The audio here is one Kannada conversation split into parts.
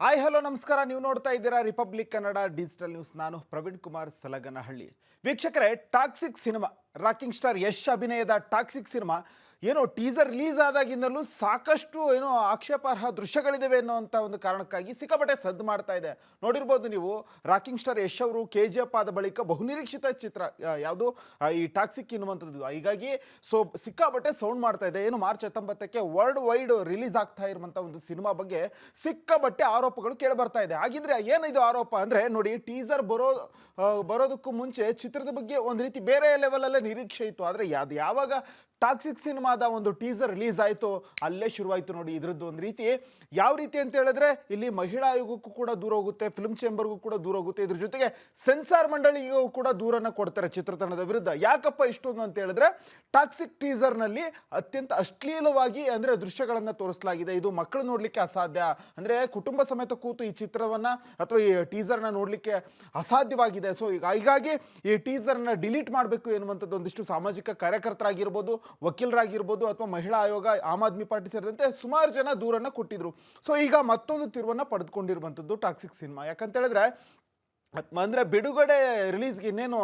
ಹಾಯ್ ಹಲೋ ನಮಸ್ಕಾರ. ನೀವು ನೋಡ್ತಾ ಇದ್ದೀರಾ ರಿಪಬ್ಲಿಕ್ ಕನ್ನಡ ಡಿಜಿಟಲ್ ನ್ಯೂಸ್. ನಾನು ಪ್ರವೀಣ್ ಕುಮಾರ್ ಸಲಗನಹಳ್ಳಿ. ವೀಕ್ಷಕರೇ, toxic cinema, rocking star Yash ಅಭಿನಯದ ಟಾಕ್ಸಿಕ್ ಸಿನಿಮಾ ಏನೋ ಟೀಸರ್ ರಿಲೀಸ್ ಆದಾಗಿಂದಲೂ ಸಾಕಷ್ಟು ಏನೋ ಆಕ್ಷೇಪಾರ್ಹ ದೃಶ್ಯಗಳಿದ್ದಾವೆ ಅನ್ನೋಂಥ ಒಂದು ಕಾರಣಕ್ಕಾಗಿ ಸಿಕ್ಕಾಪಟ್ಟೆ ಸದ್ದು ಮಾಡ್ತಾ ಇದೆ. ನೋಡಿರ್ಬೋದು ನೀವು, ರಾಕಿಂಗ್ ಸ್ಟಾರ್ ಯಶ್ ಅವರು KGF ಆದ ಬಳಿಕ ಬಹುನಿರೀಕ್ಷಿತ ಚಿತ್ರ ಯಾವುದು ಈ ಟಾಕ್ಸಿಕ್ ಎನ್ನುವಂಥದ್ದು. ಹೀಗಾಗಿ ಸಿಕ್ಕಾಪಟ್ಟೆ ಸೌಂಡ್ ಮಾಡ್ತಾ ಇದೆ. ಏನು ಮಾರ್ಚ್ 19ಕ್ಕೆ ವರ್ಲ್ಡ್ ವೈಡ್ ರಿಲೀಸ್ ಆಗ್ತಾ ಇರುವಂಥ ಒಂದು ಸಿನಿಮಾ ಬಗ್ಗೆ ಸಿಕ್ಕಾಪಟ್ಟೆ ಆರೋಪಗಳು ಕೇಳಿ ಬರ್ತಾ ಇದೆ. ಹಾಗಿದ್ರೆ ಏನಿದು ಆರೋಪ ಅಂದರೆ, ನೋಡಿ, ಟೀಸರ್ ಬರೋದಕ್ಕೂ ಮುಂಚೆ ಚಿತ್ರದ ಬಗ್ಗೆ ಒಂದು ರೀತಿ ಬೇರೆ ಲೆವೆಲಲ್ಲೇ ನಿರೀಕ್ಷೆ ಇತ್ತು. ಆದರೆ ಯಾವಾಗ ಟಾಕ್ಸಿಕ್ ಸಿನಿಮಾದ ಒಂದು ಟೀಸರ್ ರಿಲೀಸ್ ಆಯಿತು, ಅಲ್ಲೇ ಶುರುವಾಯಿತು ನೋಡಿ ಇದ್ರದ್ದು ಒಂದು ರೀತಿ. ಯಾವ ರೀತಿ ಅಂತ ಹೇಳಿದ್ರೆ, ಇಲ್ಲಿ ಮಹಿಳಾ ಆಯೋಗಕ್ಕೂ ಕೂಡ ದೂರ ಹೋಗುತ್ತೆ, ಫಿಲ್ಮ್ ಚೇಂಬರ್ಗೂ ಕೂಡ ದೂರ ಹೋಗುತ್ತೆ, ಇದ್ರ ಜೊತೆಗೆ ಸೆನ್ಸಾರ್ ಮಂಡಳಿಗೂ ಕೂಡ ದೂರನ್ನು ಕೊಡ್ತಾರೆ ಚಿತ್ರತಂಡದ ವಿರುದ್ಧ. ಯಾಕಪ್ಪ ಇಷ್ಟೊಂದು ಅಂತ ಹೇಳಿದ್ರೆ, ಟಾಕ್ಸಿಕ್ ಟೀಸರ್ನಲ್ಲಿ ಅತ್ಯಂತ ಅಶ್ಲೀಲವಾಗಿ ಅಂದರೆ ದೃಶ್ಯಗಳನ್ನು ತೋರಿಸಲಾಗಿದೆ. ಇದು ಮಕ್ಕಳು ನೋಡಲಿಕ್ಕೆ ಅಸಾಧ್ಯ, ಅಂದರೆ ಕುಟುಂಬ ಸಮೇತ ಕೂತು ಈ ಚಿತ್ರವನ್ನು ಅಥವಾ ಈ ಟೀಸರ್ನ ನೋಡಲಿಕ್ಕೆ ಅಸಾಧ್ಯವಾಗಿದೆ. ಸೊ ಹೀಗಾಗಿ ಈ ಟೀಸರ್ನ ಡಿಲೀಟ್ ಮಾಡಬೇಕು ಎನ್ನುವಂಥದ್ದು ಒಂದಿಷ್ಟು ಸಾಮಾಜಿಕ ಕಾರ್ಯಕರ್ತರಾಗಿರ್ಬೋದು, ವಕೀಲರಾಗಿರ್ಬೋದು, ಅಥವಾ ಮಹಿಳಾ ಆಯೋಗ, ಆಮ್ ಆದ್ಮಿ ಪಾರ್ಟಿ ಸೇರಿದಂತೆ ಸುಮಾರು ಜನ ದೂರನ್ನು ಕೊಟ್ಟಿದ್ರು. ಸೊ ಈಗ ಮತ್ತೊಂದು ತಿರುವನ್ನು ಪಡೆದುಕೊಂಡಿರುವಂಥದ್ದು ಟಾಕ್ಸಿಕ್ ಸಿನಿಮಾ. ಯಾಕಂತ ಹೇಳಿದ್ರೆ, ಅಂದರೆ ಬಿಡುಗಡೆ ರಿಲೀಸ್ಗೆ ಇನ್ನೇನು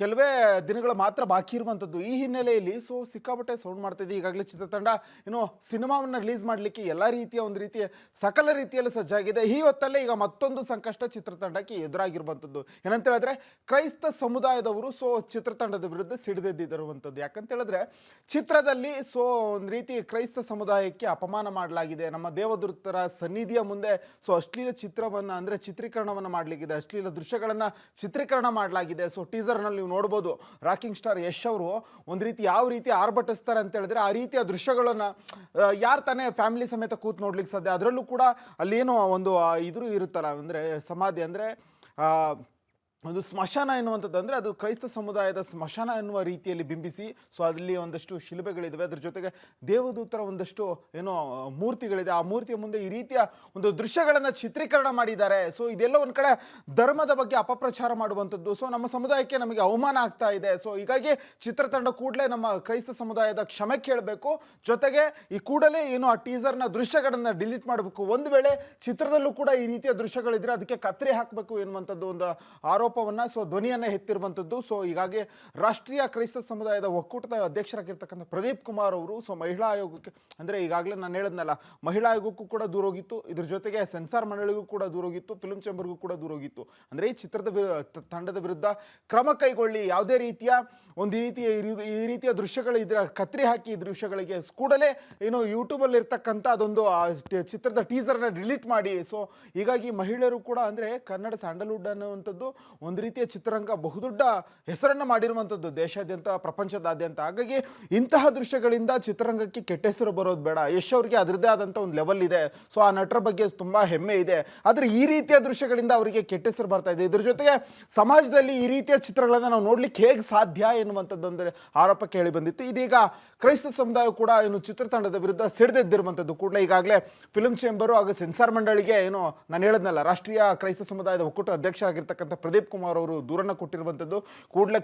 ಕೆಲವೇ ದಿನಗಳು ಮಾತ್ರ ಬಾಕಿ ಇರುವಂಥದ್ದು. ಈ ಹಿನ್ನೆಲೆಯಲ್ಲಿ ಸಿಕ್ಕಾಪಟ್ಟೆ ಸೌಂಡ್ ಮಾಡ್ತಿದೆ. ಈಗಾಗಲೇ ಚಿತ್ರತಂಡ ಏನು ಸಿನಿಮಾವನ್ನು ರಿಲೀಸ್ ಮಾಡಲಿಕ್ಕೆ ಎಲ್ಲ ರೀತಿಯ ಒಂದು ರೀತಿಯ ಸಕಲ ರೀತಿಯಲ್ಲಿ ಸಜ್ಜಾಗಿದೆ. ಈ ಹೊತ್ತಲ್ಲೇ ಈಗ ಮತ್ತೊಂದು ಸಂಕಷ್ಟ ಚಿತ್ರತಂಡಕ್ಕೆ ಎದುರಾಗಿರುವಂಥದ್ದು. ಏನಂತ ಹೇಳಿದ್ರೆ, ಕ್ರೈಸ್ತ ಸಮುದಾಯದವರು ಚಿತ್ರತಂಡದ ವಿರುದ್ಧ ಸಿಡಿದೆದ್ದಿರುವಂಥದ್ದು. ಯಾಕಂತ ಹೇಳಿದ್ರೆ, ಚಿತ್ರದಲ್ಲಿ ಒಂದು ರೀತಿ ಕ್ರೈಸ್ತ ಸಮುದಾಯಕ್ಕೆ ಅಪಮಾನ ಮಾಡಲಾಗಿದೆ. ನಮ್ಮ ದೇವದೂತರ ಸನ್ನಿಧಿಯ ಮುಂದೆ ಅಶ್ಲೀಲ ಚಿತ್ರವನ್ನು ಅಂದರೆ ಚಿತ್ರೀಕರಣವನ್ನು ಮಾಡಲಿಕ್ಕಿದೆ, ಅಶ್ಲೀಲ ದೃಶ್ಯಗಳನ್ನು ಚಿತ್ರೀಕರಣ ಮಾಡಲಾಗಿದೆ. ಟೀಸರ್ನಲ್ಲಿ ನೀವು ನೋಡ್ಬೋದು, ರಾಕಿಂಗ್ ಸ್ಟಾರ್ ಯಶ್ ಅವರು ಒಂದು ರೀತಿ ಯಾವ ರೀತಿ ಆರ್ಭಟಿಸ್ತಾರೆ ಅಂತ ಹೇಳಿದ್ರೆ, ಆ ರೀತಿಯ ದೃಶ್ಯಗಳನ್ನು ಯಾರು ತಾನೇ ಫ್ಯಾಮಿಲಿ ಸಮೇತ ಕೂತ್ ನೋಡ್ಲಿಕ್ಕೆ ಸಾಧ್ಯ. ಅದರಲ್ಲೂ ಕೂಡ ಅಲ್ಲೇನೋ ಒಂದು ಇದ್ರು ಇರುತ್ತಲ್ಲ, ಅಂದರೆ ಸಮಾಧಿ, ಅಂದರೆ ಒಂದು ಸ್ಮಶಾನ ಎನ್ನುವಂಥದ್ದು, ಅಂದರೆ ಅದು ಕ್ರೈಸ್ತ ಸಮುದಾಯದ ಸ್ಮಶಾನ ಎನ್ನುವ ರೀತಿಯಲ್ಲಿ ಬಿಂಬಿಸಿ ಅಲ್ಲಿ ಒಂದಷ್ಟು ಶಿಲ್ಬೆಗಳಿದ್ದಾವೆ. ಅದ್ರ ಜೊತೆಗೆ ದೇವದೂತರ ಒಂದಷ್ಟು ಏನೋ ಮೂರ್ತಿಗಳಿದೆ. ಆ ಮೂರ್ತಿಯ ಮುಂದೆ ಈ ರೀತಿಯ ಒಂದು ದೃಶ್ಯಗಳನ್ನು ಚಿತ್ರೀಕರಣ ಮಾಡಿದ್ದಾರೆ. ಇದೆಲ್ಲ ಒಂದು ಕಡೆ ಧರ್ಮದ ಬಗ್ಗೆ ಅಪಪ್ರಚಾರ ಮಾಡುವಂಥದ್ದು. ನಮ್ಮ ಸಮುದಾಯಕ್ಕೆ ನಮಗೆ ಅವಮಾನ ಆಗ್ತಾ ಇದೆ. ಹೀಗಾಗಿ ಚಿತ್ರತಂಡ ಕೂಡಲೇ ನಮ್ಮ ಕ್ರೈಸ್ತ ಸಮುದಾಯದ ಕ್ಷಮೆ ಕೇಳಬೇಕು. ಜೊತೆಗೆ ಈ ಕೂಡಲೇ ಏನು ಆ ಟೀಸರ್ನ ದೃಶ್ಯಗಳನ್ನು ಡಿಲೀಟ್ ಮಾಡಬೇಕು. ಒಂದು ವೇಳೆ ಚಿತ್ರದಲ್ಲೂ ಕೂಡ ಈ ರೀತಿಯ ದೃಶ್ಯಗಳಿದ್ರೆ ಅದಕ್ಕೆ ಕತ್ತರಿ ಹಾಕಬೇಕು ಎನ್ನುವಂಥದ್ದು ಒಂದು ಆರೋಪವನ್ನು ಧ್ವನಿಯನ್ನು ಎತ್ತಿರುವಂಥದ್ದು. ಹೀಗಾಗಿ ರಾಷ್ಟ್ರೀಯ ಕ್ರೈಸ್ತ ಸಮುದಾಯದ ಒಕ್ಕೂಟದ ಅಧ್ಯಕ್ಷರಾಗಿರ್ತಕ್ಕಂಥ ಪ್ರದೀಪ್ ಕುಮಾರ್ ಅವರು ಮಹಿಳಾ ಆಯೋಗಕ್ಕೆ, ಅಂದರೆ ಈಗಾಗಲೇ ನಾನು ಹೇಳಿದ್ನಲ್ಲ, ಮಹಿಳಾ ಆಯೋಗಕ್ಕೂ ಕೂಡ ದೂರ ಹೋಗಿತ್ತು, ಇದ್ರ ಜೊತೆಗೆ ಸೆನ್ಸಾರ್ ಮಂಡಳಿಗೂ ಕೂಡ ದೂರ ಹೋಗಿತ್ತು, ಫಿಲ್ಮ್ ಚೇಂಬರ್ಗೂ ಕೂಡ ದೂರ ಹೋಗಿತ್ತು. ಅಂದರೆ ಈ ಚಿತ್ರದ ತಂಡದ ವಿರುದ್ಧ ಕ್ರಮ ಕೈಗೊಳ್ಳಿ, ಯಾವುದೇ ರೀತಿಯ ಈ ರೀತಿಯ ದೃಶ್ಯಗಳು ಇದ್ರೆ ಕತ್ರಿ ಹಾಕಿ ಈ ದೃಶ್ಯಗಳಿಗೆ ಕೂಡಲೇ ಏನು ಯೂಟ್ಯೂಬಲ್ಲಿ ಇರ್ತಕ್ಕಂಥ ಅದೊಂದು ಚಿತ್ರದ ಟೀಸರ್ನ ಡಿಲೀಟ್ ಮಾಡಿ. ಹೀಗಾಗಿ ಮಹಿಳೆಯರು ಕೂಡ, ಅಂದರೆ ಕನ್ನಡ ಸ್ಯಾಂಡಲ್ವುಡ್ ಅನ್ನುವಂಥದ್ದು ಒಂದು ರೀತಿಯ ಚಿತ್ರರಂಗ ಬಹುದೊಡ್ಡ ಹೆಸರನ್ನು ಮಾಡಿರುವಂಥದ್ದು ದೇಶಾದ್ಯಂತ, ಪ್ರಪಂಚದಾದ್ಯಂತ. ಹಾಗಾಗಿ ಇಂತಹ ದೃಶ್ಯಗಳಿಂದ ಚಿತ್ರರಂಗಕ್ಕೆ ಕೆಟ್ಟ ಹೆಸರು ಬರೋದು ಬೇಡ. ಯಶ್ ಅವರಿಗೆ ಅದರದ್ದೇ ಆದಂಥ ಒಂದು ಲೆವೆಲ್ ಇದೆ. ಆ ನಟರ ಬಗ್ಗೆ ತುಂಬ ಹೆಮ್ಮೆ ಇದೆ. ಆದರೆ ಈ ರೀತಿಯ ದೃಶ್ಯಗಳಿಂದ ಅವರಿಗೆ ಕೆಟ್ಟ ಹೆಸರು ಬರ್ತಾ ಇದೆ. ಇದ್ರ ಜೊತೆಗೆ ಸಮಾಜದಲ್ಲಿ ಈ ರೀತಿಯ ಚಿತ್ರಗಳನ್ನು ನಾವು ನೋಡ್ಲಿಕ್ಕೆ ಹೇಗೆ ಸಾಧ್ಯ ಎನ್ನುವಂಥದ್ದೊಂದು ಆರೋಪ ಕೇಳಿ ಬಂದಿತ್ತು. ಇದೀಗ ಕ್ರೈಸ್ತ ಸಮುದಾಯ ಕೂಡ ಏನು ಚಿತ್ರತಂಡದ ವಿರುದ್ಧ ಸಿಡಿದೆದ್ದಿರುವಂಥದ್ದು. ಕೂಡಲೇ ಈಗಾಗಲೇ ಫಿಲ್ಮ್ ಚೇಂಬರು ಹಾಗೂ ಸೆನ್ಸಾರ್ ಮಂಡಳಿಗೆ ಏನು ನಾನು ಹೇಳಿದ್ನಲ್ಲ, ರಾಷ್ಟ್ರೀಯ ಕ್ರೈಸ್ತ ಸಮುದಾಯದ ಒಕ್ಕೂಟ ಅಧ್ಯಕ್ಷರಾಗಿರ್ತಕ್ಕಂಥ ಪ್ರದೀಪ್ ಕುಮಾರ್ ಅವರು ದೂರನ್ನು ಕೊಟ್ಟಿರುವಂಥದ್ದು. ಕೂಡಲೇ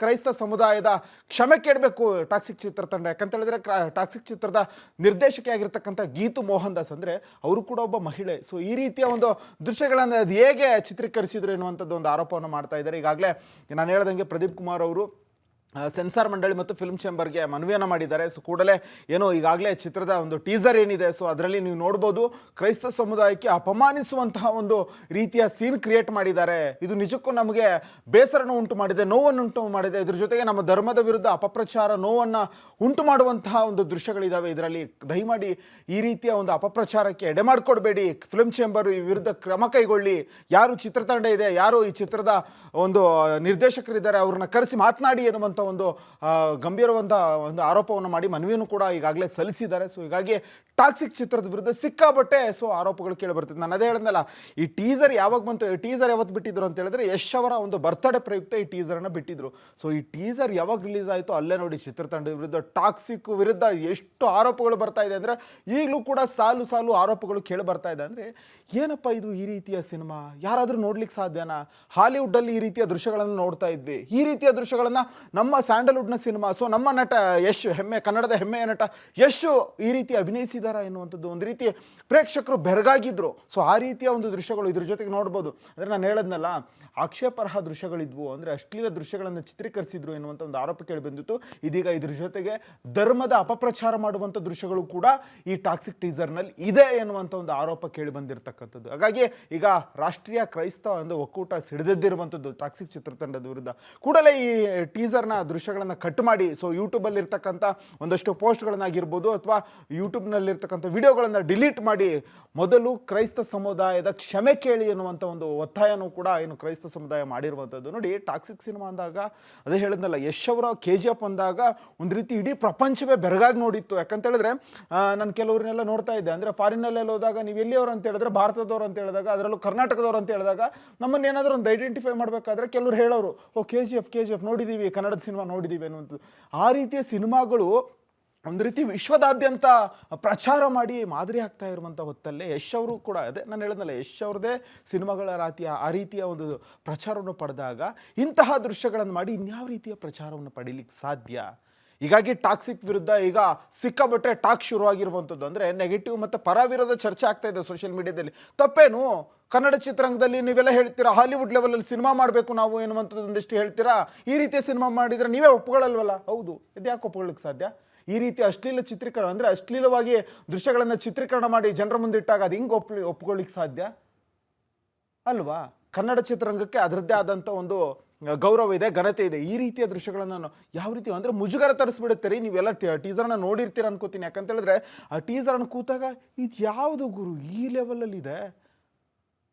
ಕ್ರೈಸ್ತ ಸಮುದಾಯದ ಕ್ಷಮೆ ಕೇಳಬೇಕು ಟಾಕ್ಸಿಕ್ ಚಿತ್ರತಂಡ. ಯಾಕಂತ ಹೇಳಿದ್ರೆ, ಟಾಕ್ಸಿಕ್ ಚಿತ್ರದ ನಿರ್ದೇಶಕಿ ಆಗಿರ್ತಕ್ಕಂಥ ಗೀತು ಮೋಹನ್ ದಾಸ್, ಅಂದರೆ ಅವರು ಕೂಡ ಒಬ್ಬ ಮಹಿಳೆ. ಈ ರೀತಿಯ ಒಂದು ದೃಶ್ಯಗಳನ್ನು ಅದು ಹೇಗೆ ಚಿತ್ರೀಕರಿಸಿದ್ರು ಎನ್ನುವಂಥದ್ದು ಒಂದು ಆರೋಪವನ್ನು ಮಾಡ್ತಾ ಇದ್ದಾರೆ. ಈಗಾಗಲೇ ನಾನು ಹೇಳ್ದಂಗೆ ಪ್ರದೀಪ್ ಕುಮಾರ್ ಅವರು ಸೆನ್ಸಾರ್ ಮಂಡಳಿ ಮತ್ತು ಫಿಲ್ಮ್ ಚೇಂಬರ್ಗೆ ಮನವಿಯನ್ನು ಮಾಡಿದ್ದಾರೆ. ಕೂಡಲೇ ಏನೋ ಈಗಾಗಲೇ ಚಿತ್ರದ ಒಂದು ಟೀಸರ್ ಏನಿದೆ, ಅದರಲ್ಲಿ ನೀವು ನೋಡ್ಬೋದು, ಕ್ರೈಸ್ತ ಸಮುದಾಯಕ್ಕೆ ಅಪಮಾನಿಸುವಂತಹ ಒಂದು ರೀತಿಯ ಸೀನ್ ಕ್ರಿಯೇಟ್ ಮಾಡಿದ್ದಾರೆ. ಇದು ನಿಜಕ್ಕೂ ನಮಗೆ ಬೇಸರನ್ನು ಉಂಟು ಮಾಡಿದೆ, ನೋವನ್ನು ಉಂಟು ಮಾಡಿದೆ. ಇದ್ರ ಜೊತೆಗೆ ನಮ್ಮ ಧರ್ಮದ ವಿರುದ್ಧ ಅಪಪ್ರಚಾರ, ನೋವನ್ನು ಉಂಟು ಮಾಡುವಂತಹ ಒಂದು ದೃಶ್ಯಗಳಿದ್ದಾವೆ ಇದರಲ್ಲಿ. ದಯಮಾಡಿ ಈ ರೀತಿಯ ಒಂದು ಅಪಪ್ರಚಾರಕ್ಕೆ ಎಡೆ ಮಾಡಿಕೊಡ್ಬೇಡಿ. ಫಿಲ್ಮ್ ಚೇಂಬರ್ ಈ ವಿರುದ್ಧ ಕ್ರಮ ಕೈಗೊಳ್ಳಿ. ಯಾರು ಚಿತ್ರತಂಡ ಇದೆ, ಯಾರು ಈ ಚಿತ್ರದ ಒಂದು ನಿರ್ದೇಶಕರಿದ್ದಾರೆ, ಅವ್ರನ್ನ ಕರೆಸಿ ಮಾತನಾಡಿ ಎನ್ನುವಂಥ ಒಂದು ಗಂಭೀರವಾದ ಒಂದು ಆರೋಪವನ್ನು ಮಾಡಿ ಮನವಿಯನ್ನು ಕೂಡ ಈಗಾಗಲೇ ಸಲ್ಲಿಸಿದ್ದಾರೆ. ಹೀಗಾಗಿ ಟಾಕ್ಸಿಕ್ ಚಿತ್ರದ ವಿರುದ್ಧ ಸಿಕ್ಕಾಬಟ್ಟೆ ಆರೋಪಗಳು ಕೇಳಿ ಬರ್ತಿದೆ. ನಾನು ಅದೇ ಹೇಳಿದ್ನಲ್ಲ, ಈ ಟೀಸರ್ ಯಾವಾಗ ಬಂತು, ಟೀಸರ್ ಯಾವತ್ತು ಬಿಟ್ಟಿದ್ರು ಅಂತ ಹೇಳಿದ್ರೆ, ಯಶ್ ಅವರ ಒಂದು ಬರ್ತ್ಡೇ ಪ್ರಯುಕ್ತ ಈ ಟೀಸರನ್ನು ಬಿಟ್ಟಿದ್ರು. ಈ ಟೀಸರ್ ಯಾವಾಗ ರಿಲೀಸ್ ಆಯಿತು, ಅಲ್ಲೇ ನೋಡಿ ಚಿತ್ರತಂಡದ ವಿರುದ್ಧ, ಟಾಕ್ಸಿಕ್ ವಿರುದ್ಧ ಎಷ್ಟು ಆರೋಪಗಳು ಬರ್ತಾ ಇದೆ ಅಂದರೆ, ಈಗಲೂ ಕೂಡ ಸಾಲು ಸಾಲು ಆರೋಪಗಳು ಕೇಳಿ ಬರ್ತಾ ಇದೆ. ಅಂದರೆ ಏನಪ್ಪ ಇದು, ಈ ರೀತಿಯ ಸಿನಿಮಾ ಯಾರಾದರೂ ನೋಡ್ಲಿಕ್ಕೆ ಸಾಧ್ಯನಾ? ಹಾಲಿವುಡ್ಡಲ್ಲಿ ಈ ರೀತಿಯ ದೃಶ್ಯಗಳನ್ನು ನೋಡ್ತಾ ಇದ್ವಿ. ಈ ರೀತಿಯ ದೃಶ್ಯಗಳನ್ನು ನಮ್ಮ ಸ್ಯಾಂಡಲ್ವುಡ್ನ ಸಿನಿಮಾ, ನಮ್ಮ ನಟ ಯಶ್, ಕನ್ನಡದ ಹೆಮ್ಮೆಯ ನಟ ಯಶ್ ಈ ರೀತಿ ಅಭಿನಯಿಸಿದ ಮಾಡಿದಾರಾ ಎನ್ನುವಂಥದ್ದು ಒಂದು ರೀತಿ ಪ್ರೇಕ್ಷಕರು ಬೆರಗಾಗಿದ್ರು. ಸೊ ಆ ರೀತಿಯ ಒಂದು ದೃಶ್ಯಗಳು ಇದ್ರ ಜೊತೆಗೆ ನೋಡ್ಬೋದು. ಅಂದರೆ ನಾನು ಹೇಳದ್ನಲ್ಲ, ಆಕ್ಷೇಪಾರ್ಹ ದೃಶ್ಯಗಳಿದ್ವು, ಅಂದರೆ ಅಶ್ಲೀಲ ದೃಶ್ಯಗಳನ್ನು ಚಿತ್ರೀಕರಿಸಿದ್ರು ಎನ್ನುವಂಥ ಒಂದು ಆರೋಪ ಕೇಳಿ ಬಂದಿತ್ತು. ಇದೀಗ ಇದ್ರ ಜೊತೆಗೆ ಧರ್ಮದ ಅಪಪ್ರಚಾರ ಮಾಡುವಂಥ ದೃಶ್ಯಗಳು ಕೂಡ ಈ ಟಾಕ್ಸಿಕ್ ಟೀಸರ್ನಲ್ಲಿ ಇದೆ ಎನ್ನುವಂಥ ಒಂದು ಆರೋಪ ಕೇಳಿ ಬಂದಿರತಕ್ಕಂಥದ್ದು. ಹಾಗಾಗಿ ಈಗ ರಾಷ್ಟ್ರೀಯ ಕ್ರೈಸ್ತ ಒಂದು ಒಕ್ಕೂಟ ಸಿಡಿದೆದ್ದಿರುವಂಥದ್ದು ಟಾಕ್ಸಿಕ್ ಚಿತ್ರತಂಡದ ವಿರುದ್ಧ. ಕೂಡಲೇ ಈ ಟೀಸರ್ನ ದೃಶ್ಯಗಳನ್ನು ಕಟ್ ಮಾಡಿ, ಸೊ ಯೂಟ್ಯೂಬಲ್ಲಿ ಇರ್ತಕ್ಕಂಥ ಒಂದಷ್ಟು ಪೋಸ್ಟ್ಗಳನ್ನಾಗಿರ್ಬೋದು ಅಥವಾ ಯೂಟ್ಯೂಬ್ನಲ್ಲಿರ್ತಕ್ಕಂಥ ವಿಡಿಯೋಗಳನ್ನು ಡಿಲೀಟ್ ಮಾಡಿ ಮೊದಲು ಕ್ರೈಸ್ತ ಸಮುದಾಯದ ಕ್ಷಮೆ ಕೇಳಿ ಎನ್ನುವಂಥ ಒಂದು ಒತ್ತಾಯನೂ ಕೂಡ ಏನು ಕ್ರೈಸ್ತ ಸಮುದಾಯ ಮಾಡಿರುವಂಥದ್ದು. ನೋಡಿ, ಟಾಕ್ಸಿಕ್ ಸಿನಿಮಾ ಅಂದಾಗ ಅದೇ ಹೇಳಿದ್ನಲ್ಲ, ಯಶ್ ಅವರ KGF ಅಂದಾಗ ಒಂದು ರೀತಿ ಇಡೀ ಪ್ರಪಂಚವೇ ಬೆರಗಾಗಿ ನೋಡಿತ್ತು. ಯಾಕಂತ ಹೇಳಿದ್ರೆ ನಾನು ಕೆಲವ್ರನ್ನೆಲ್ಲ ನೋಡ್ತಾ ಇದ್ದೆ, ಅಂದರೆ ಫಾರಿನಲ್ಲೆಲ್ಲ ಹೋದಾಗ ನೀವು ಎಲ್ಲಿಯವರು ಅಂತ ಹೇಳಿದ್ರೆ ಭಾರತದವ್ರು ಅಂತ ಹೇಳಿದಾಗ, ಅದರಲ್ಲೂ ಕರ್ನಾಟಕದವ್ರು ಅಂತ ಹೇಳಿದಾಗ ನಮ್ಮನ್ನು ಏನಾದರೂ ಒಂದು ಐಡೆಂಟಿಫೈ ಮಾಡಬೇಕಾದ್ರೆ ಕೆಲವ್ರು ಹೇಳೋರು, ಓ KGF ನೋಡಿದ್ದೀವಿ, ಕನ್ನಡದ ಸಿನಿಮಾ ನೋಡಿದ್ದೀವಿ ಅನ್ನುವಂಥದ್ದು. ಆ ರೀತಿಯ ಸಿನಿಮಾಗಳು ಒಂದು ರೀತಿ ವಿಶ್ವದಾದ್ಯಂತ ಪ್ರಚಾರ ಮಾಡಿ ಮಾದರಿ ಆಗ್ತಾ ಇರುವಂಥ ಹೊತ್ತಲ್ಲೇ ಯಶ್ ಅವರು ಕೂಡ, ಅದೇ ನಾನು ಹೇಳಿದ್ನಲ್ಲ, ಯಶ್ ಅವ್ರದ್ದೇ ಸಿನಿಮಾಗಳ ಆ ರೀತಿಯ ಒಂದು ಪ್ರಚಾರವನ್ನು ಪಡೆದಾಗ ಇಂತಹ ದೃಶ್ಯಗಳನ್ನು ಮಾಡಿ ಇನ್ಯಾವ ರೀತಿಯ ಪ್ರಚಾರವನ್ನು ಪಡೀಲಿಕ್ಕೆ ಸಾಧ್ಯ? ಹೀಗಾಗಿ ಟಾಕ್ಸಿಕ್ ವಿರುದ್ಧ ಈಗ ಸಿಕ್ಕಾಬಟ್ಟೆ ಟಾಕ್ ಶುರುವಾಗಿರುವಂಥದ್ದು. ಅಂದರೆ ನೆಗೆಟಿವ್ ಮತ್ತು ಪರ ವಿರೋಧ ಚರ್ಚೆ ಆಗ್ತಾ ಇದೆ ಸೋಷಿಯಲ್ ಮೀಡಿಯಾದಲ್ಲಿ. ತಪ್ಪೇನು? ಕನ್ನಡ ಚಿತ್ರರಂಗದಲ್ಲಿ ನೀವೆಲ್ಲ ಹೇಳ್ತೀರಾ ಹಾಲಿವುಡ್ ಲೆವೆಲಲ್ಲಿ ಸಿನಿಮಾ ಮಾಡಬೇಕು ನಾವು ಎನ್ನುವಂಥದ್ದು ಒಂದಿಷ್ಟು ಹೇಳ್ತೀರಾ. ಈ ರೀತಿಯ ಸಿನಿಮಾ ಮಾಡಿದರೆ ನೀವೇ ಒಪ್ಕೊಳ್ಳಲ್ವಲ್ಲ? ಹೌದು, ಇದ್ಯಾಕೆ ಒಪ್ಕೊಳ್ಳಿಕ್ಕೆ ಸಾಧ್ಯ? ಈ ರೀತಿ ಅಶ್ಲೀಲ ಚಿತ್ರೀಕರಣ, ಅಂದರೆ ಅಶ್ಲೀಲವಾಗಿ ದೃಶ್ಯಗಳನ್ನು ಚಿತ್ರೀಕರಣ ಮಾಡಿ ಜನರ ಮುಂದಿಟ್ಟಾಗ ಅದು ಹಿಂಗೆ ಒಪ್ಕೊಳ್ಳಿಕ್ಕೆ ಸಾಧ್ಯ ಅಲ್ವಾ? ಕನ್ನಡ ಚಿತ್ರರಂಗಕ್ಕೆ ಅದರದ್ದೇ ಆದಂಥ ಒಂದು ಗೌರವ ಇದೆ, ಘನತೆ ಇದೆ. ಈ ರೀತಿಯ ದೃಶ್ಯಗಳನ್ನು ಯಾವ ರೀತಿ ಅಂದರೆ ಮುಜುಗರ ತರಿಸ್ಬಿಡುತ್ತೆ ರೀ. ನೀವೆಲ್ಲ ಟೀಸರ್ನ ನೋಡಿರ್ತೀರ ಅನ್ಕೋತೀನಿ. ಯಾಕಂತ ಹೇಳಿದ್ರೆ ಆ ಟೀಸರ್ನ ಕೂತಾಗ ಇದು ಯಾವುದು ಗುರು ಈ ಲೆವೆಲಲ್ಲಿದೆ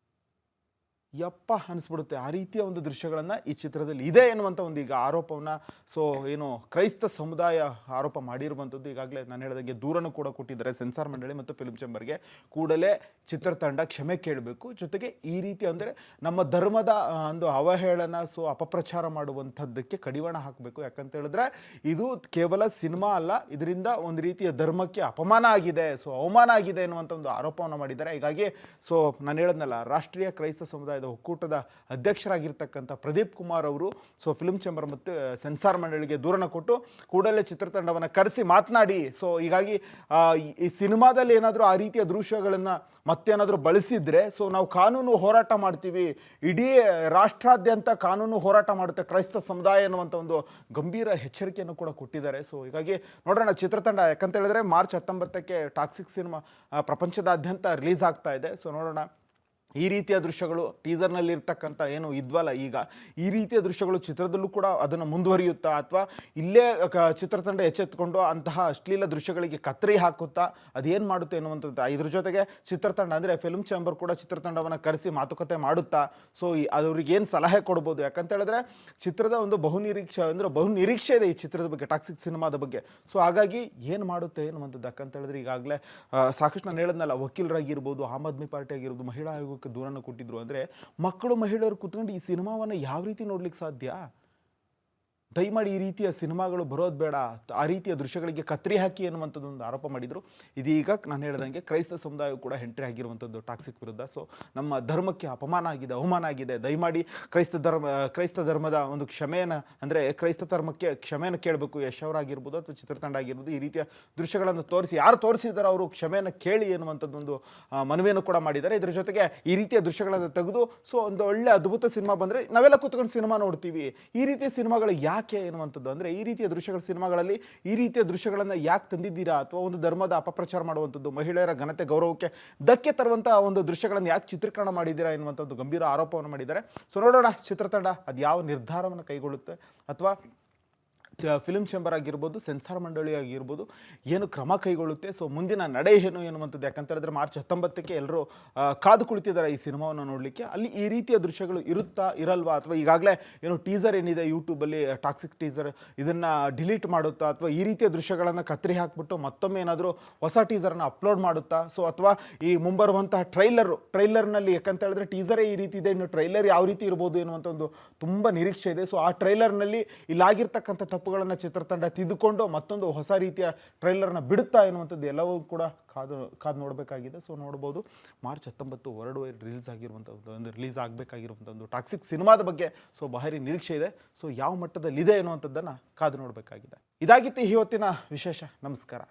ಯಪ್ಪ ಅನಿಸ್ಬಿಡುತ್ತೆ. ಆ ರೀತಿಯ ಒಂದು ದೃಶ್ಯಗಳನ್ನು ಈ ಚಿತ್ರದಲ್ಲಿ ಇದೆ ಎನ್ನುವಂಥ ಒಂದು ಈಗ ಆರೋಪವನ್ನು ಏನು ಕ್ರೈಸ್ತ ಸಮುದಾಯ ಆರೋಪ ಮಾಡಿರುವಂಥದ್ದು. ಈಗಾಗಲೇ ನಾನು ಹೇಳಿದಂಗೆ ದೂರನ್ನು ಕೂಡ ಕೊಟ್ಟಿದ್ದಾರೆ ಸೆನ್ಸಾರ್ ಮಂಡಳಿ ಮತ್ತು ಫಿಲ್ಮ್ ಚೇಂಬರ್ಗೆ. ಕೂಡಲೇ ಚಿತ್ರತಂಡ ಕ್ಷಮೆ ಕೇಳಬೇಕು. ಜೊತೆಗೆ ಈ ರೀತಿ ಅಂದರೆ ನಮ್ಮ ಧರ್ಮದ ಒಂದು ಅವಹೇಳನ ಅಪಪ್ರಚಾರ ಮಾಡುವಂಥದ್ದಕ್ಕೆ ಕಡಿವಾಣ ಹಾಕಬೇಕು. ಯಾಕಂತ ಹೇಳಿದ್ರೆ ಇದು ಕೇವಲ ಸಿನಿಮಾ ಅಲ್ಲ, ಇದರಿಂದ ಒಂದು ರೀತಿಯ ಧರ್ಮಕ್ಕೆ ಅಪಮಾನ ಆಗಿದೆ, ಅವಮಾನ ಆಗಿದೆ ಎನ್ನುವಂಥ ಒಂದು ಆರೋಪವನ್ನು ಮಾಡಿದ್ದಾರೆ. ಹೀಗಾಗಿ ನಾನು ಹೇಳಿದ್ನಲ್ಲ, ರಾಷ್ಟ್ರೀಯ ಕ್ರೈಸ್ತ ಸಮುದಾಯದ ಒಕ್ಕೂಟದ ಅಧ್ಯಕ್ಷರಾಗಿರ್ತಕ್ಕಂಥ ಪ್ರದೀಪ್ ಕುಮಾರ್ ಅವರು ಫಿಲ್ಮ್ ಚೇಂಬರ್ ಮತ್ತು ಸೆನ್ಸಾರ್ ಮಂಡಳಿಗೆ ದೂರನ್ನು ಕೊಟ್ಟು ಕೂಡಲೇ ಚಿತ್ರತಂಡವನ್ನು ಕರೆಸಿ ಮಾತನಾಡಿ, ಹೀಗಾಗಿ ಈ ಸಿನಿಮಾದಲ್ಲಿ ಏನಾದರೂ ಆ ರೀತಿಯ ದೃಶ್ಯಗಳನ್ನು ಮತ್ತೇನಾದರೂ ಬಳಸಿದ್ರೆ ನಾವು ಕಾನೂನು ಹೋರಾಟ ಮಾಡ್ತೀವಿ, ಇಡೀ ರಾಷ್ಟ್ರಾದ್ಯಂತ ಕಾನೂನು ಹೋರಾಟ ಮಾಡುತ್ತೆ ಕ್ರೈಸ್ತ ಸಮುದಾಯ ಎನ್ನುವಂಥ ಒಂದು ಗಂಭೀರ ಎಚ್ಚರಿಕೆಯನ್ನು ಕೂಡ ಕೊಟ್ಟಿದ್ದಾರೆ. ಹೀಗಾಗಿ ನೋಡೋಣ ಚಿತ್ರತಂಡ, ಯಾಕಂತ ಹೇಳಿದ್ರೆ ಮಾರ್ಚ್ 19ಕ್ಕೆ ಟಾಕ್ಸಿಕ್ ಸಿನಿಮಾ ಪ್ರಪಂಚದಾದ್ಯಂತ ರಿಲೀಸ್ ಆಗ್ತಾ ಇದೆ. ನೋಡೋಣ ಈ ರೀತಿಯ ದೃಶ್ಯಗಳು ಟೀಸರ್ನಲ್ಲಿ ಇರ್ತಕ್ಕಂಥ ಏನು ಇದ್ವಲ್ಲ, ಈಗ ಈ ರೀತಿಯ ದೃಶ್ಯಗಳು ಚಿತ್ರದಲ್ಲೂ ಕೂಡ ಅದನ್ನು ಮುಂದುವರಿಯುತ್ತಾ ಅಥವಾ ಇಲ್ಲೇ ಚಿತ್ರತಂಡ ಎಚ್ಚೆತ್ತುಕೊಂಡು ಅಂತಹ ಅಶ್ಲೀಲ ದೃಶ್ಯಗಳಿಗೆ ಕತ್ತರಿ ಹಾಕುತ್ತಾ ಅದೇನು ಮಾಡುತ್ತೆ ಎನ್ನುವಂಥದ್ದು. ಇದ್ರ ಜೊತೆಗೆ ಚಿತ್ರತಂಡ ಅಂದರೆ ಫಿಲ್ಮ್ ಚೇಂಬರ್ ಕೂಡ ಚಿತ್ರತಂಡವನ್ನು ಕರೆಸಿ ಮಾತುಕತೆ ಮಾಡುತ್ತಾ ಅವ್ರಿಗೆ ಏನು ಸಲಹೆ ಕೊಡ್ಬೋದು. ಯಾಕಂತ ಹೇಳಿದ್ರೆ ಚಿತ್ರದ ಒಂದು ಬಹು ನಿರೀಕ್ಷೆ ಇದೆ ಈ ಚಿತ್ರದ ಬಗ್ಗೆ, ಟಾಕ್ಸಿಕ್ ಸಿನಿಮಾದ ಬಗ್ಗೆ. ಹಾಗಾಗಿ ಏನು ಮಾಡುತ್ತೆ ಎನ್ನುವಂಥದ್ದು. ಯಾಕಂತ ಹೇಳಿದ್ರೆ ಈಗಾಗಲೇ ಸಾಕಷ್ಟು ನಾನು ಹೇಳಿದ್ನಲ್ಲ, ವಕೀಲರಾಗಿರ್ಬೋದು, ಆಮ್ ಆದ್ಮಿ ಪಾರ್ಟಿ ಆಗಿರ್ಬೋದು, ಮಹಿಳಾ ಆಯೋಗ ದೂರನ್ನು ಕೊಟ್ಟಿದ್ರು. ಅಂದರೆ ಮಕ್ಕಳು ಮಹಿಳೆಯರು ಕೂತ್ಕೊಂಡು ಈ ಸಿನಿಮಾವನ್ನು ಯಾವ ರೀತಿ ನೋಡ್ಲಿಕ್ಕೆ ಸಾಧ್ಯ? ದಯಮಾಡಿ ಈ ರೀತಿಯ ಸಿನಿಮಾಗಳು ಬರೋದು ಬೇಡ, ಆ ರೀತಿಯ ದೃಶ್ಯಗಳಿಗೆ ಕತ್ತರಿ ಹಾಕಿ ಎನ್ನುವಂಥದ್ದು ಒಂದು ಆರೋಪ ಮಾಡಿದರು. ಇದೀಗ ನಾನು ಹೇಳಿದಂಗೆ ಕ್ರೈಸ್ತ ಸಮುದಾಯವು ಕೂಡ ಎಂಟ್ರಿ ಆಗಿರುವಂಥದ್ದು ಟಾಕ್ಸಿಕ್ ವಿರುದ್ಧ. ನಮ್ಮ ಧರ್ಮಕ್ಕೆ ಅಪಮಾನ ಆಗಿದೆ, ಅವಮಾನ ಆಗಿದೆ, ದಯಮಾಡಿ ಕ್ರೈಸ್ತ ಧರ್ಮದ ಒಂದು ಕ್ಷಮೆಯನ್ನು, ಅಂದರೆ ಕ್ರೈಸ್ತ ಧರ್ಮಕ್ಕೆ ಕ್ಷಮೆಯನ್ನು ಕೇಳಬೇಕು. ಯಶ್ ಅವರಾಗಿರ್ಬೋದು ಅಥವಾ ಚಿತ್ರತಂಡ ಆಗಿರ್ಬೋದು, ಈ ರೀತಿಯ ದೃಶ್ಯಗಳನ್ನು ತೋರಿಸಿ ಯಾರು ತೋರಿಸಿದಾರೋ ಅವರು ಕ್ಷಮೆಯನ್ನು ಕೇಳಿ ಎನ್ನುವಂಥದ್ದೊಂದು ಮನವಿಯನ್ನು ಕೂಡ ಮಾಡಿದ್ದಾರೆ. ಇದರ ಜೊತೆಗೆ ಈ ರೀತಿಯ ದೃಶ್ಯಗಳನ್ನು ತೆಗೆದು ಒಂದು ಒಳ್ಳೆ ಅದ್ಭುತ ಸಿನಿಮಾ ಬಂದರೆ ನಾವೆಲ್ಲ ಕೂತ್ಕೊಂಡು ಸಿನಿಮಾ ನೋಡ್ತೀವಿ. ಈ ರೀತಿಯ ಸಿನಿಮಾಗಳು ಯಾಕೆ ಎನ್ನುವಂಥದ್ದು, ಅಂದರೆ ಈ ರೀತಿಯ ಸಿನಿಮಾಗಳಲ್ಲಿ ಈ ರೀತಿಯ ದೃಶ್ಯಗಳನ್ನು ಯಾಕೆ ತಂದಿದ್ದೀರಾ, ಅಥವಾ ಒಂದು ಧರ್ಮದ ಅಪಪ್ರಚಾರ ಮಾಡುವಂಥದ್ದು, ಮಹಿಳೆಯರ ಘನತೆ ಗೌರವಕ್ಕೆ ಧಕ್ಕೆ ತರುವಂತಹ ಒಂದು ದೃಶ್ಯಗಳನ್ನು ಯಾಕೆ ಚಿತ್ರೀಕರಣ ಮಾಡಿದ್ದೀರಾ ಎನ್ನುವಂಥದ್ದು ಗಂಭೀರ ಆರೋಪವನ್ನು ಮಾಡಿದ್ದಾರೆ. ನೋಡೋಣ ಚಿತ್ರತಂಡ ಅದು ಯಾವ ನಿರ್ಧಾರವನ್ನು ಕೈಗೊಳ್ಳುತ್ತೆ, ಅಥವಾ ಫಿಲ್ಮ್ ಚೇಂಬರ್ ಆಗಿರ್ಬೋದು, ಸೆನ್ಸಾರ್ ಮಂಡಳಿ ಆಗಿರ್ಬೋದು ಏನು ಕ್ರಮ ಕೈಗೊಳ್ಳುತ್ತೆ, ಮುಂದಿನ ನಡೆ ಏನು ಎನ್ನುವಂಥದ್ದು. ಯಾಕಂತ ಹೇಳಿದ್ರೆ ಮಾರ್ಚ್ 19ಕ್ಕೆ ಎಲ್ಲರೂ ಕಾದು ಕುಳಿತಿದ್ದಾರೆ ಈ ಸಿನಿಮಾವನ್ನು ನೋಡಲಿಕ್ಕೆ. ಅಲ್ಲಿ ಈ ರೀತಿಯ ದೃಶ್ಯಗಳು ಇರುತ್ತಾ ಇರಲ್ವಾ, ಅಥವಾ ಈಗಾಗಲೇ ಏನು ಟೀಸರ್ ಏನಿದೆ ಯೂಟ್ಯೂಬಲ್ಲಿ ಟಾಕ್ಸಿಕ್ ಟೀಸರ್, ಇದನ್ನು ಡಿಲೀಟ್ ಮಾಡುತ್ತಾ, ಅಥವಾ ಈ ರೀತಿಯ ದೃಶ್ಯಗಳನ್ನು ಕತ್ತರಿ ಹಾಕಿಬಿಟ್ಟು ಮತ್ತೊಮ್ಮೆ ಏನಾದರೂ ಹೊಸ ಟೀಸರ್ನ ಅಪ್ಲೋಡ್ ಮಾಡುತ್ತಾ, ಅಥವಾ ಈ ಮುಂಬರುವಂತಹ ಟ್ರೈಲರ್ನಲ್ಲಿ, ಯಾಕಂತ ಹೇಳಿದ್ರೆ ಟೀಸರೇ ಈ ರೀತಿ ಇದೆ, ಇನ್ನು ಟ್ರೈಲರ್ ಯಾವ ರೀತಿ ಇರ್ಬೋದು ಎನ್ನುವಂಥ ಒಂದು ತುಂಬ ನಿರೀಕ್ಷೆ ಇದೆ. ಆ ಟ್ರೈಲರ್ನಲ್ಲಿ ಇಲ್ಲಾಗಿರ್ತಕ್ಕಂಥ ತಪ್ಪುಗಳನ್ನು ಚಿತ್ರತಂಡ ತಿದ್ದುಕೊಂಡು ಮತ್ತೊಂದು ಹೊಸ ರೀತಿಯ ಟ್ರೈಲರ್ನ ಬಿಡುತ್ತಾ ಎನ್ನುವಂಥದ್ದು ಎಲ್ಲವೂ ಕೂಡ ಕಾದು ನೋಡಬೇಕಾಗಿದೆ. ನೋಡ್ಬೋದು ಮಾರ್ಚ್ 19 ರಿಲೀಸ್ ಆಗಬೇಕಾಗಿರುವಂಥ ಒಂದು ಟಾಕ್ಸಿಕ್ ಸಿನಿಮಾದ ಬಗ್ಗೆ ಭಾರಿ ನಿರೀಕ್ಷೆ ಇದೆ. ಯಾವ ಮಟ್ಟದಲ್ಲಿದೆ ಎನ್ನುವಂಥದ್ದನ್ನು ಕಾದು ನೋಡಬೇಕಾಗಿದೆ. ಇದಾಗಿತ್ತು ಇವತ್ತಿನ ವಿಶೇಷ. ನಮಸ್ಕಾರ.